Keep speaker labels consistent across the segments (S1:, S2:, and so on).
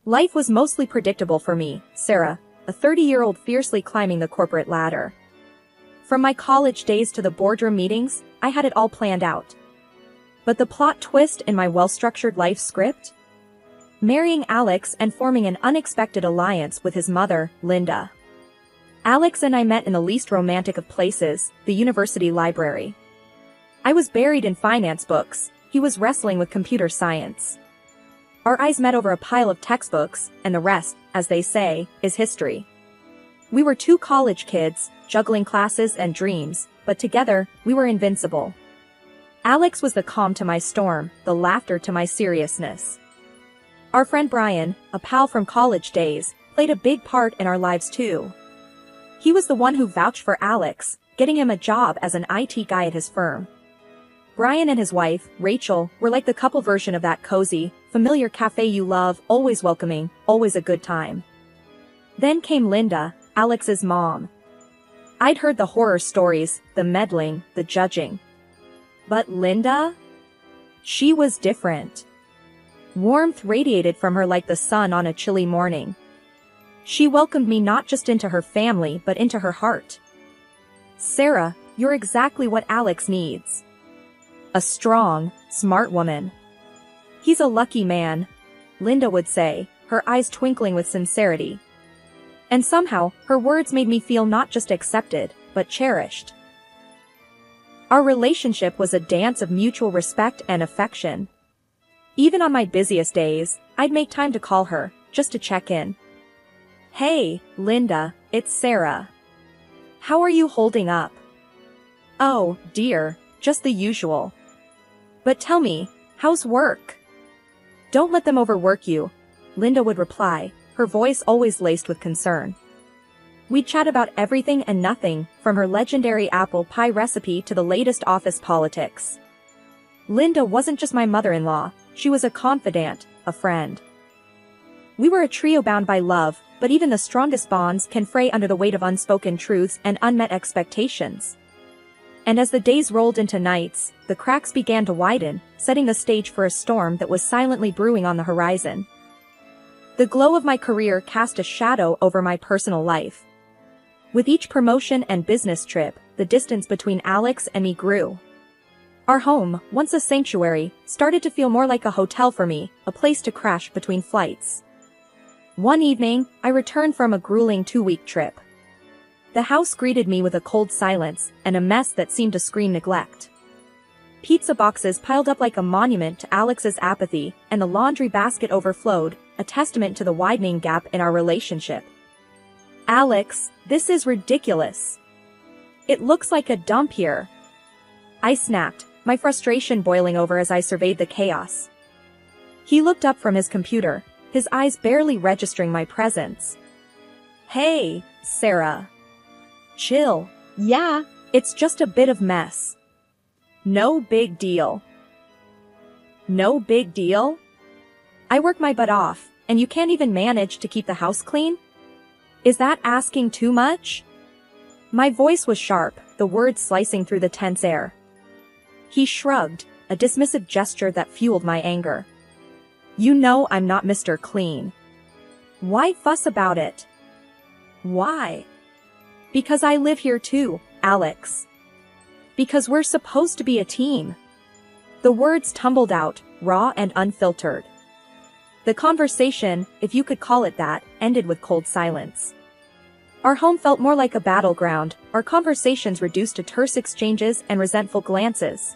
S1: Life was mostly predictable for me, Sarah, a 30-year-old fiercely climbing the corporate ladder. From my college days to the boardroom meetings, I had it all planned out. But the plot twist in my well-structured life script? Marrying Alex and forming an unexpected alliance with his mother, Linda. Alex and I met in the least romantic of places, the university library. I was buried in finance books, he was wrestling with computer science. Our eyes met over a pile of textbooks, and the rest, as they say, is history. We were two college kids, juggling classes and dreams, but together, we were invincible. Alex was the calm to my storm, the laughter to my seriousness. Our friend Brian, a pal from college days, played a big part in our lives too. He was the one who vouched for Alex, getting him a job as an IT guy at his firm. Brian and his wife, Rachel, were like the couple version of that cozy, familiar cafe you love, always welcoming, always a good time. Then came Linda, Alex's mom. I'd heard the horror stories, the meddling, the judging. But Linda? She was different. Warmth radiated from her like the sun on a chilly morning. She welcomed me not just into her family but into her heart. Sarah, you're exactly what Alex needs. A strong, smart woman. He's a lucky man, Linda would say, her eyes twinkling with sincerity. And somehow, her words made me feel not just accepted, but cherished. Our relationship was a dance of mutual respect and affection. Even on my busiest days, I'd make time to call her, just to check in. Hey, Linda, it's Sarah. How are you holding up? Oh, dear, just the usual. But tell me, how's work? Don't let them overwork you, Linda would reply, her voice always laced with concern. We'd chat about everything and nothing, from her legendary apple pie recipe to the latest office politics. Linda wasn't just my mother-in-law, she was a confidant, a friend. We were a trio bound by love, but even the strongest bonds can fray under the weight of unspoken truths and unmet expectations. And as the days rolled into nights, the cracks began to widen, setting the stage for a storm that was silently brewing on the horizon. The glow of my career cast a shadow over my personal life. With each promotion and business trip, the distance between Alex and me grew. Our home, once a sanctuary, started to feel more like a hotel for me, a place to crash between flights. One evening, I returned from a grueling 2-week trip. The house greeted me with a cold silence, and a mess that seemed to scream neglect. Pizza boxes piled up like a monument to Alex's apathy, and the laundry basket overflowed, a testament to the widening gap in our relationship. Alex, this is ridiculous. It looks like a dump here. I snapped, my frustration boiling over as I surveyed the chaos. He looked up from his computer, his eyes barely registering my presence. Hey, Sarah. Chill. Yeah, it's just a bit of mess. No big deal. No big deal? I work my butt off, and you can't even manage to keep the house clean? Is that asking too much? My voice was sharp, the words slicing through the tense air. He shrugged, a dismissive gesture that fueled my anger. You know I'm not Mr. Clean. Why fuss about it? Why? Because I live here too, Alex. Because we're supposed to be a team. The words tumbled out, raw and unfiltered. The conversation, if you could call it that, ended with cold silence. Our home felt more like a battleground, our conversations reduced to terse exchanges and resentful glances.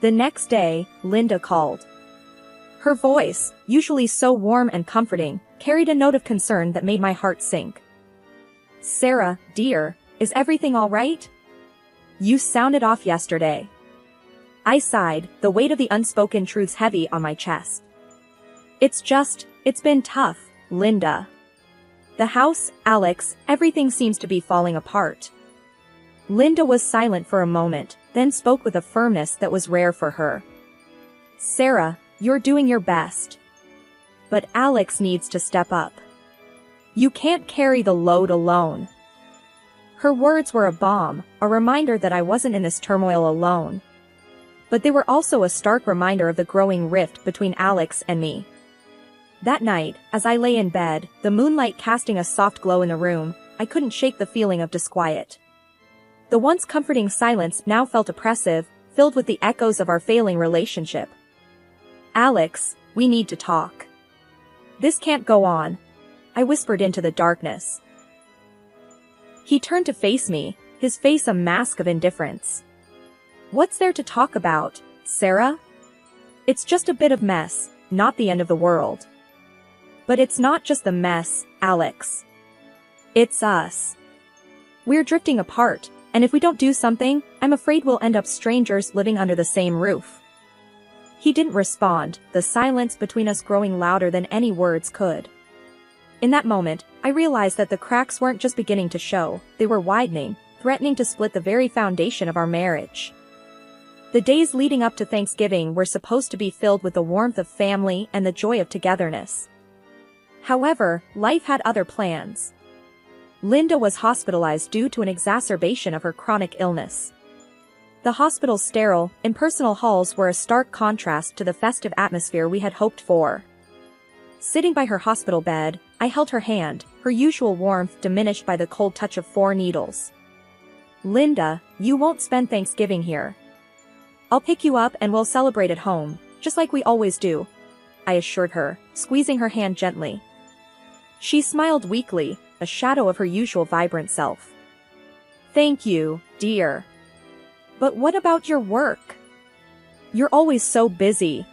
S1: The next day, Linda called. Her voice, usually so warm and comforting, carried a note of concern that made my heart sink. Sarah, dear, is everything all right? You sounded off yesterday. I sighed, the weight of the unspoken truths heavy on my chest. It's been tough, Linda. The house, Alex, everything seems to be falling apart. Linda was silent for a moment, then spoke with a firmness that was rare for her. Sarah, you're doing your best. But Alex needs to step up. You can't carry the load alone. Her words were a balm, a reminder that I wasn't in this turmoil alone. But they were also a stark reminder of the growing rift between Alex and me. That night, as I lay in bed, the moonlight casting a soft glow in the room, I couldn't shake the feeling of disquiet. The once comforting silence now felt oppressive, filled with the echoes of our failing relationship. "Alex, we need to talk. This can't go on," I whispered into the darkness. He turned to face me, his face a mask of indifference. "What's there to talk about, Sarah? It's just a bit of mess, not the end of the world." "But it's not just the mess, Alex. It's us. We're drifting apart, and if we don't do something, I'm afraid we'll end up strangers living under the same roof." He didn't respond, the silence between us growing louder than any words could. In that moment, I realized that the cracks weren't just beginning to show, they were widening, threatening to split the very foundation of our marriage. The days leading up to Thanksgiving were supposed to be filled with the warmth of family and the joy of togetherness. However, life had other plans. Linda was hospitalized due to an exacerbation of her chronic illness. The hospital's sterile, impersonal halls were a stark contrast to the festive atmosphere we had hoped for. Sitting by her hospital bed, I held her hand, her usual warmth diminished by the cold touch of 4 needles. "Linda, you won't spend Thanksgiving here. I'll pick you up and we'll celebrate at home, just like we always do," I assured her, squeezing her hand gently. She smiled weakly, a shadow of her usual vibrant self. "Thank you, dear. But what about your work? You're always so busy,"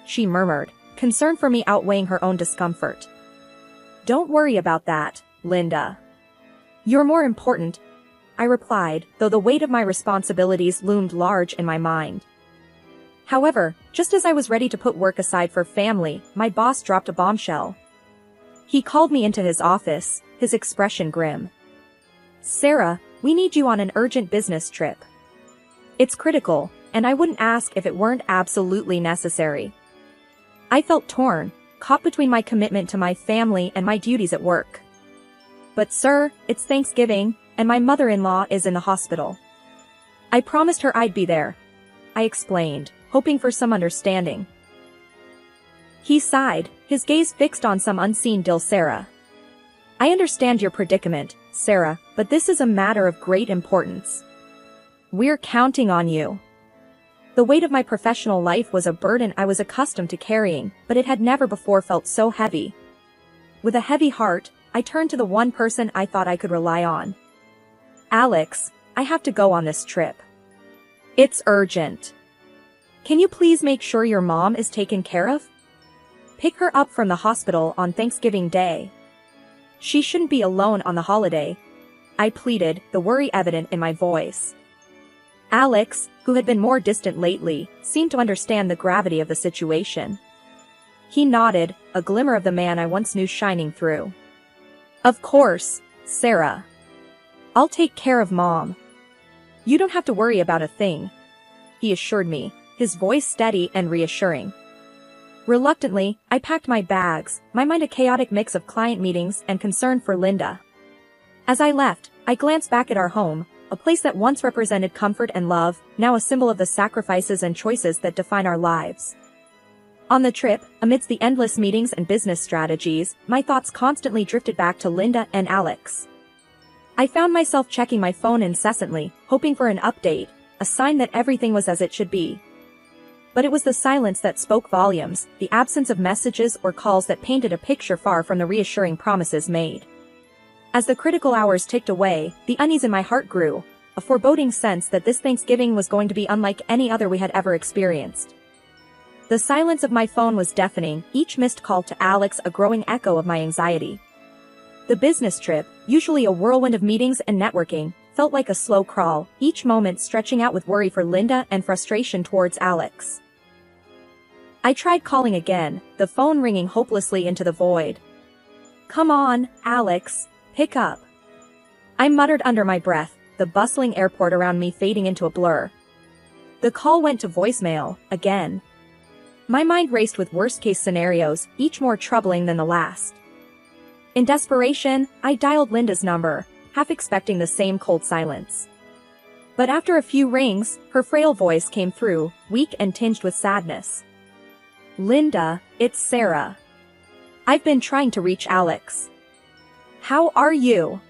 S1: she murmured, concern for me outweighing her own discomfort. "Don't worry about that, Linda. You're more important," I replied, though the weight of my responsibilities loomed large in my mind. However, just as I was ready to put work aside for family, my boss dropped a bombshell. He called me into his office, his expression grim. "Sarah, we need you on an urgent business trip. It's critical, and I wouldn't ask if it weren't absolutely necessary." I felt torn, caught between my commitment to my family and my duties at work. "But sir, it's Thanksgiving, and my mother-in-law is in the hospital. I promised her I'd be there," I explained, hoping for some understanding. He sighed, his gaze fixed on some unseen dill. "Sarah. I understand your predicament, Sarah, but this is a matter of great importance. We're counting on you." The weight of my professional life was a burden I was accustomed to carrying, but it had never before felt so heavy. With a heavy heart, I turned to the one person I thought I could rely on. "Alex, I have to go on this trip. It's urgent. Can you please make sure your mom is taken care of? Pick her up from the hospital on Thanksgiving Day. She shouldn't be alone on the holiday," I pleaded, the worry evident in my voice. Alex, who had been more distant lately, seemed to understand the gravity of the situation. He nodded, a glimmer of the man I once knew shining through. "Of course, Sarah. I'll take care of Mom. You don't have to worry about a thing," he assured me, his voice steady and reassuring. Reluctantly, I packed my bags, my mind a chaotic mix of client meetings and concern for Linda. As I left, I glanced back at our home, a place that once represented comfort and love, now a symbol of the sacrifices and choices that define our lives. On the trip, amidst the endless meetings and business strategies, my thoughts constantly drifted back to Linda and Alex. I found myself checking my phone incessantly, hoping for an update, a sign that everything was as it should be. But it was the silence that spoke volumes, the absence of messages or calls that painted a picture far from the reassuring promises made. As the critical hours ticked away, the unease in my heart grew, a foreboding sense that this Thanksgiving was going to be unlike any other we had ever experienced. The silence of my phone was deafening, each missed call to Alex a growing echo of my anxiety. The business trip, usually a whirlwind of meetings and networking, felt like a slow crawl, each moment stretching out with worry for Linda and frustration towards Alex. I tried calling again, the phone ringing hopelessly into the void. "Come on, Alex, pick up," I muttered under my breath, the bustling airport around me fading into a blur. The call went to voicemail, again. My mind raced with worst-case scenarios, each more troubling than the last. In desperation, I dialed Linda's number, half expecting the same cold silence. But after a few rings, her frail voice came through, weak and tinged with sadness. "Linda, it's Sarah. I've been trying to reach Alex. How are you?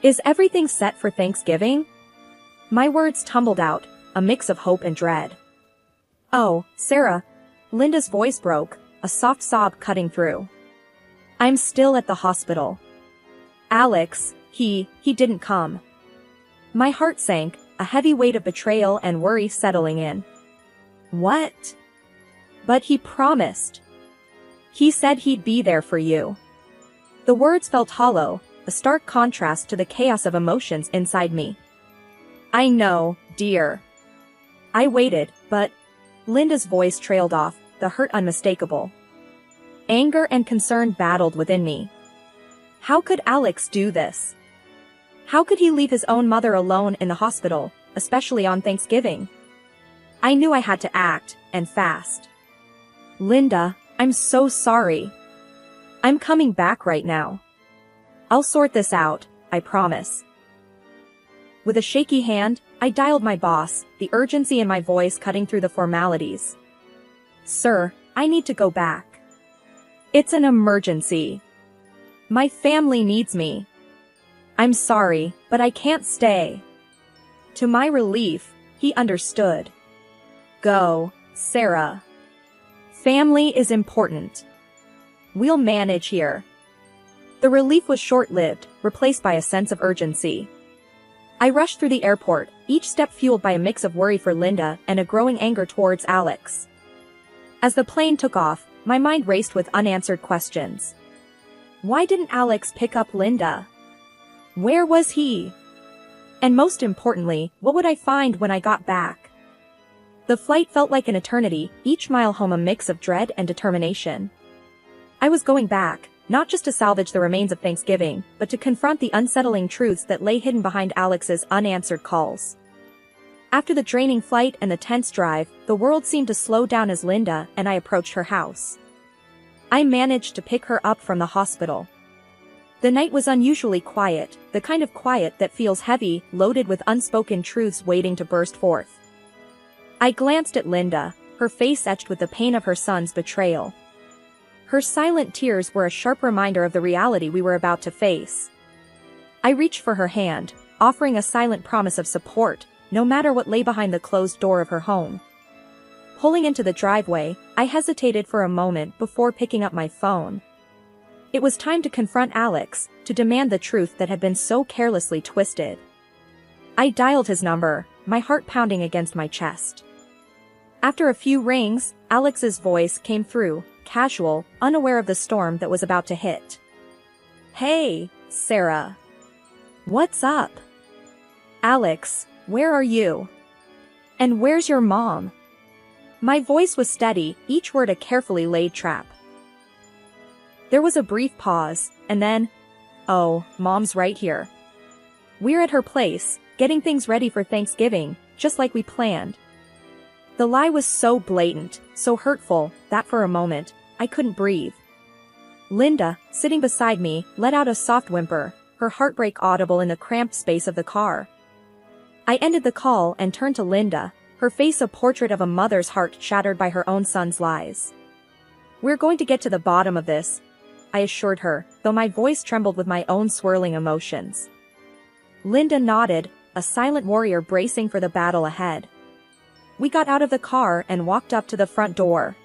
S1: Is everything set for Thanksgiving? My words tumbled out, a mix of hope and dread. Oh, Sarah. Linda's voice broke, a soft sob cutting through. I'm still at the hospital. Alex, he didn't come. My heart sank, a heavy weight of betrayal and worry settling in. What? But he promised. He said he'd be there for you. The words felt hollow, a stark contrast to the chaos of emotions inside me. I know, dear. I waited, but Linda's voice trailed off, the hurt unmistakable. Anger and concern battled within me. How could Alex do this? How could he leave his own mother alone in the hospital, especially on Thanksgiving? I knew I had to act, and fast. Linda, I'm so sorry. I'm coming back right now. I'll sort this out, I promise. With a shaky hand, I dialed my boss, the urgency in my voice cutting through the formalities. Sir, I need to go back. It's an emergency. My family needs me. I'm sorry, but I can't stay. To my relief, he understood. Go, Sarah. Family is important. We'll manage here. The relief was short-lived, replaced by a sense of urgency. I rushed through the airport, each step fueled by a mix of worry for Linda and a growing anger towards Alex. As the plane took off, my mind raced with unanswered questions. Why didn't Alex pick up Linda? Where was he? And most importantly, what would I find when I got back? The flight felt like an eternity, each mile home a mix of dread and determination. I was going back, not just to salvage the remains of Thanksgiving, but to confront the unsettling truths that lay hidden behind Alex's unanswered calls. After the draining flight and the tense drive, the world seemed to slow down as Linda and I approached her house. I managed to pick her up from the hospital. The night was unusually quiet, the kind of quiet that feels heavy, loaded with unspoken truths waiting to burst forth. I glanced at Linda, her face etched with the pain of her son's betrayal. Her silent tears were a sharp reminder of the reality we were about to face. I reached for her hand, offering a silent promise of support, no matter what lay behind the closed door of her home. Pulling into the driveway, I hesitated for a moment before picking up my phone. It was time to confront Alex, to demand the truth that had been so carelessly twisted. I dialed his number, my heart pounding against my chest. After a few rings, Alex's voice came through, casual, unaware of the storm that was about to hit. Hey, Sarah. What's up? Alex, where are you? And where's your mom? My voice was steady, each word a carefully laid trap. There was a brief pause, and then, oh, Mom's right here. We're at her place, getting things ready for Thanksgiving, just like we planned. The lie was so blatant, so hurtful, that for a moment, I couldn't breathe. Linda, sitting beside me, let out a soft whimper, her heartbreak audible in the cramped space of the car. I ended the call and turned to Linda, her face a portrait of a mother's heart shattered by her own son's lies. We're going to get to the bottom of this, I assured her, though my voice trembled with my own swirling emotions. Linda nodded, a silent warrior bracing for the battle ahead. We got out of the car and walked up to the front door.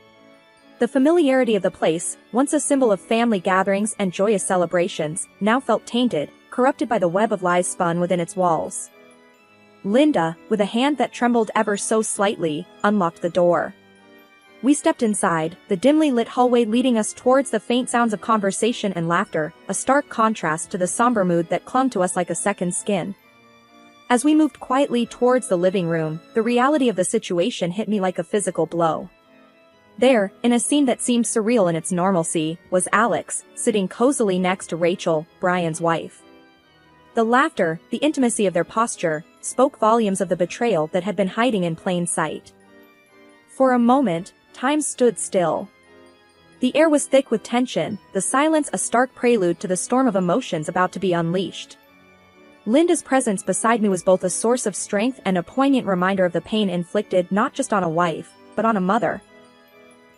S1: The familiarity of the place, once a symbol of family gatherings and joyous celebrations, now felt tainted, corrupted by the web of lies spun within its walls. Linda, with a hand that trembled ever so slightly, unlocked the door. We stepped inside, the dimly lit hallway leading us towards the faint sounds of conversation and laughter, a stark contrast to the somber mood that clung to us like a second skin. As we moved quietly towards the living room, the reality of the situation hit me like a physical blow. There, in a scene that seemed surreal in its normalcy, was Alex, sitting cozily next to Rachel, Brian's wife. The laughter, the intimacy of their posture, spoke volumes of the betrayal that had been hiding in plain sight. For a moment, time stood still. The air was thick with tension, the silence a stark prelude to the storm of emotions about to be unleashed. Linda's presence beside me was both a source of strength and a poignant reminder of the pain inflicted not just on a wife, but on a mother.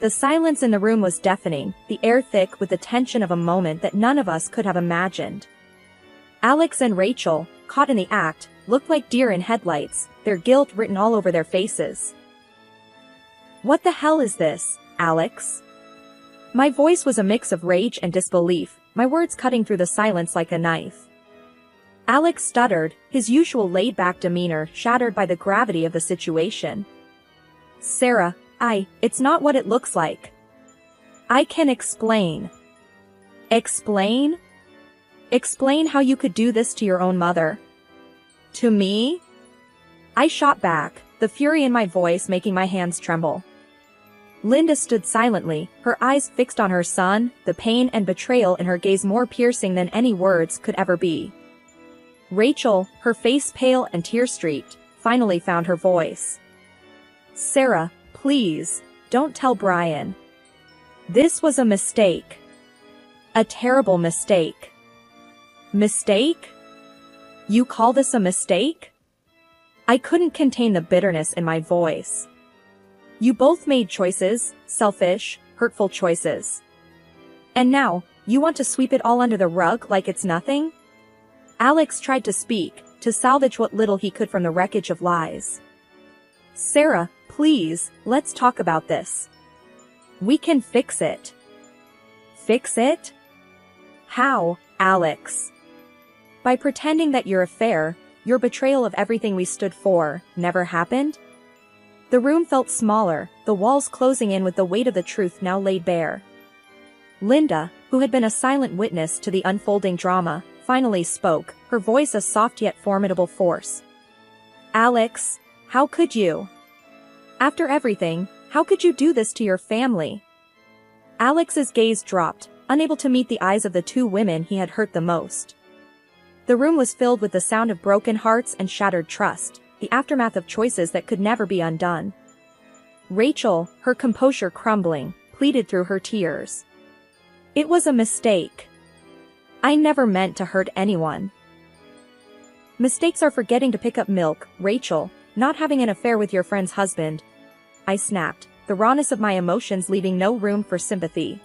S1: The silence in the room was deafening, the air thick with the tension of a moment that none of us could have imagined. Alex and Rachel, caught in the act, looked like deer in headlights, their guilt written all over their faces. "What the hell is this, Alex?" My voice was a mix of rage and disbelief, my words cutting through the silence like a knife. Alex stuttered, his usual laid-back demeanor shattered by the gravity of the situation. "Sarah, it's not what it looks like. I can explain." "Explain? Explain how you could do this to your own mother? To me?" I shot back, the fury in my voice making my hands tremble. Linda stood silently, her eyes fixed on her son, the pain and betrayal in her gaze more piercing than any words could ever be. Rachel, her face pale and tear-streaked, finally found her voice. "Sarah, please, don't tell Brian. This was a mistake. A terrible mistake." "Mistake? You call this a mistake?" I couldn't contain the bitterness in my voice. "You both made choices, selfish, hurtful choices. And now, you want to sweep it all under the rug like it's nothing?" Alex tried to speak, to salvage what little he could from the wreckage of lies. "Sarah, please, let's talk about this. We can fix it." "Fix it? How, Alex?" "By pretending that your affair, your betrayal of everything we stood for, never happened?" The room felt smaller, the walls closing in with the weight of the truth now laid bare. Linda, who had been a silent witness to the unfolding drama, finally spoke, her voice a soft yet formidable force. "Alex, how could you? After everything, how could you do this to your family?" Alex's gaze dropped, unable to meet the eyes of the two women he had hurt the most. The room was filled with the sound of broken hearts and shattered trust, the aftermath of choices that could never be undone. Rachel, her composure crumbling, pleaded through her tears. "It was a mistake. I never meant to hurt anyone." "Mistakes are forgetting to pick up milk, Rachel, not having an affair with your friend's husband." I snapped, the rawness of my emotions leaving no room for sympathy.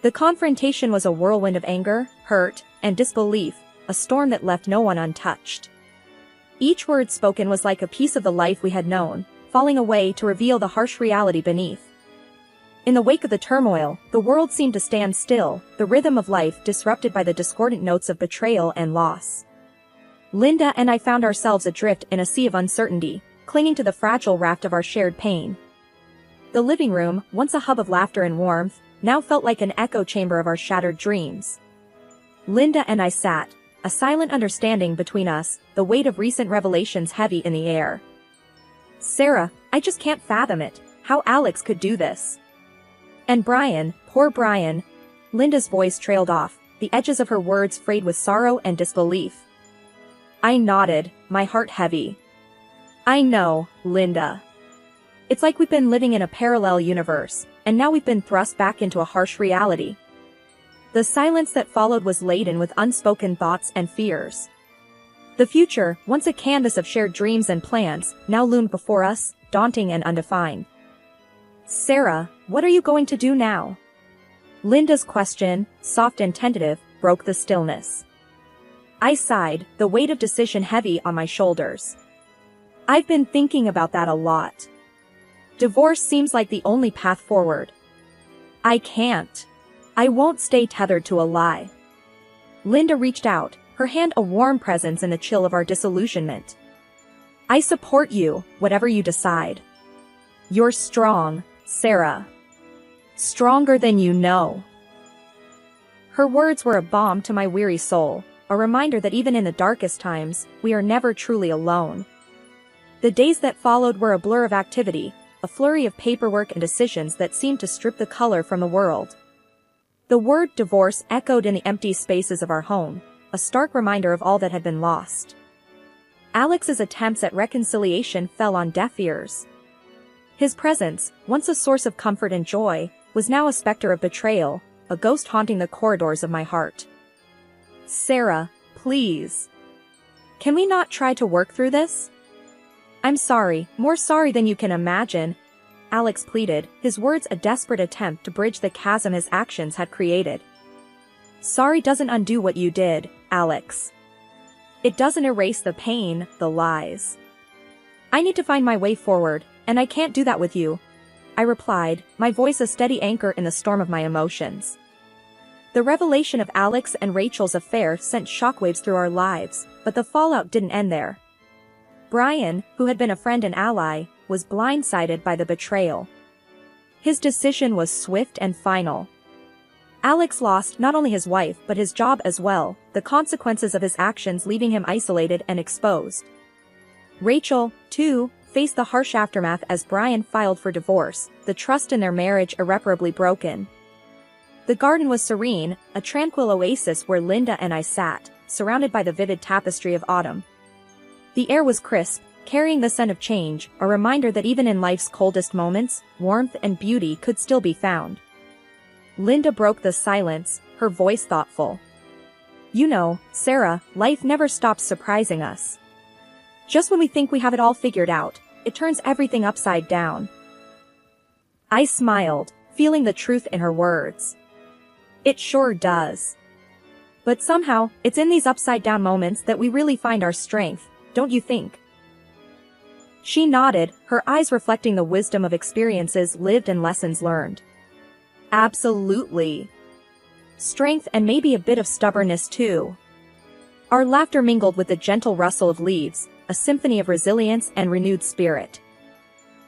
S1: The confrontation was a whirlwind of anger, hurt, and disbelief, a storm that left no one untouched. Each word spoken was like a piece of the life we had known, falling away to reveal the harsh reality beneath. In the wake of the turmoil, the world seemed to stand still, the rhythm of life disrupted by the discordant notes of betrayal and loss. Linda and I found ourselves adrift in a sea of uncertainty, clinging to the fragile raft of our shared pain. The living room, once a hub of laughter and warmth, now felt like an echo chamber of our shattered dreams. Linda and I sat, a silent understanding between us, the weight of recent revelations heavy in the air. "Sarah, I just can't fathom it, how Alex could do this. And Brian, poor Brian." Linda's voice trailed off, the edges of her words frayed with sorrow and disbelief. I nodded, my heart heavy. "I know, Linda. It's like we've been living in a parallel universe, and now we've been thrust back into a harsh reality." The silence that followed was laden with unspoken thoughts and fears. The future, once a canvas of shared dreams and plans, now loomed before us, daunting and undefined. "Sarah, what are you going to do now?" Linda's question, soft and tentative, broke the stillness. I sighed, the weight of decision heavy on my shoulders. "I've been thinking about that a lot. Divorce seems like the only path forward. I can't. I won't stay tethered to a lie." Linda reached out, her hand a warm presence in the chill of our disillusionment. "I support you, whatever you decide. You're strong, Sarah. Stronger than you know." Her words were a balm to my weary soul, a reminder that even in the darkest times, we are never truly alone. The days that followed were a blur of activity, a flurry of paperwork and decisions that seemed to strip the color from the world. The word divorce echoed in the empty spaces of our home, a stark reminder of all that had been lost. Alex's attempts at reconciliation fell on deaf ears. His presence, once a source of comfort and joy, was now a specter of betrayal, a ghost haunting the corridors of my heart. "Sarah, please. Can we not try to work through this? I'm sorry, more sorry than you can imagine." Alex pleaded, his words a desperate attempt to bridge the chasm his actions had created. Sorry doesn't undo what you did, Alex. It doesn't erase the pain, the lies. I need to find my way forward, and I can't do that with you, I replied, my voice a steady anchor in the storm of my emotions. The revelation of Alex and Rachel's affair sent shockwaves through our lives, but the fallout didn't end there. Brian, who had been a friend and ally, was blindsided by the betrayal. His decision was swift and final. Alex lost not only his wife but his job as well, the consequences of his actions leaving him isolated and exposed. Rachel, too, faced the harsh aftermath as Brian filed for divorce, the trust in their marriage irreparably broken. The garden was serene, a tranquil oasis where Linda and I sat, surrounded by the vivid tapestry of autumn. The air was crisp, carrying the scent of change, a reminder that even in life's coldest moments, warmth and beauty could still be found. Linda broke the silence, her voice thoughtful. You know, Sarah, life never stops surprising us. Just when we think we have it all figured out, it turns everything upside down. I smiled, feeling the truth in her words. It sure does. But somehow, it's in these upside-down moments that we really find our strength, don't you think? She nodded, her eyes reflecting the wisdom of experiences lived and lessons learned. Absolutely. Strength and maybe a bit of stubbornness too. Our laughter mingled with the gentle rustle of leaves, a symphony of resilience and renewed spirit.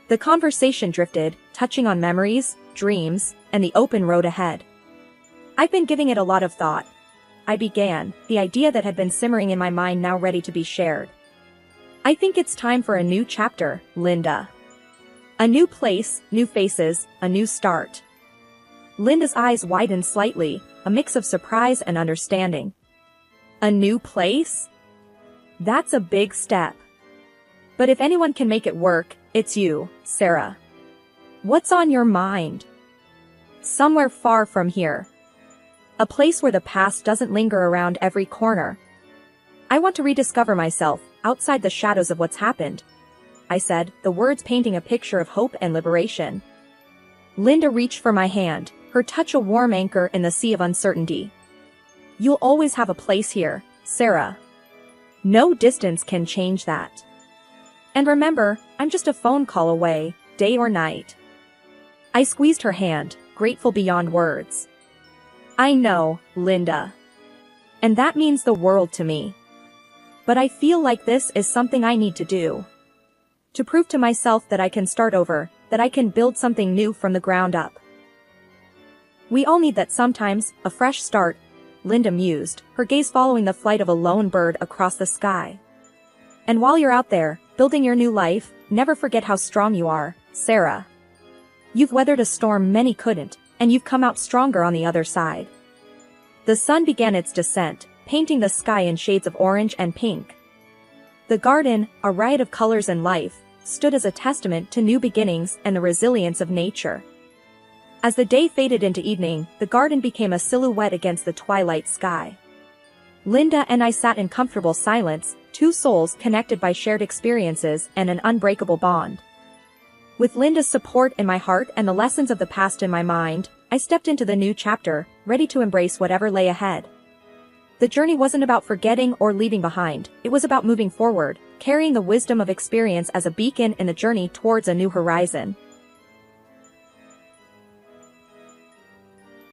S1: The conversation drifted, touching on memories, dreams, and the open road ahead. I've been giving it a lot of thought. I began, the idea that had been simmering in my mind now ready to be shared. I think it's time for a new chapter, Linda. A new place, new faces, a new start. Linda's eyes widened slightly, a mix of surprise and understanding. A new place? That's a big step. But if anyone can make it work, it's you, Sarah. What's on your mind? Somewhere far from here. A place where the past doesn't linger around every corner. I want to rediscover myself, outside the shadows of what's happened, I said, the words painting a picture of hope and liberation. Linda reached for my hand, her touch a warm anchor in the sea of uncertainty. You'll always have a place here, Sarah. No distance can change that. And remember, I'm just a phone call away, day or night. I squeezed her hand, grateful beyond words. I know, Linda. And that means the world to me. But I feel like this is something I need to do. To prove to myself that I can start over, that I can build something new from the ground up. We all need that sometimes, a fresh start, Linda mused, her gaze following the flight of a lone bird across the sky. And while you're out there, building your new life, never forget how strong you are, Sarah. You've weathered a storm many couldn't, and you've come out stronger on the other side. The sun began its descent, painting the sky in shades of orange and pink. The garden, a riot of colors and life, stood as a testament to new beginnings and the resilience of nature. As the day faded into evening, the garden became a silhouette against the twilight sky. Linda and I sat in comfortable silence, two souls connected by shared experiences and an unbreakable bond. With Linda's support in my heart and the lessons of the past in my mind, I stepped into the new chapter, ready to embrace whatever lay ahead. The journey wasn't about forgetting or leaving behind, it was about moving forward, carrying the wisdom of experience as a beacon in the journey towards a new horizon.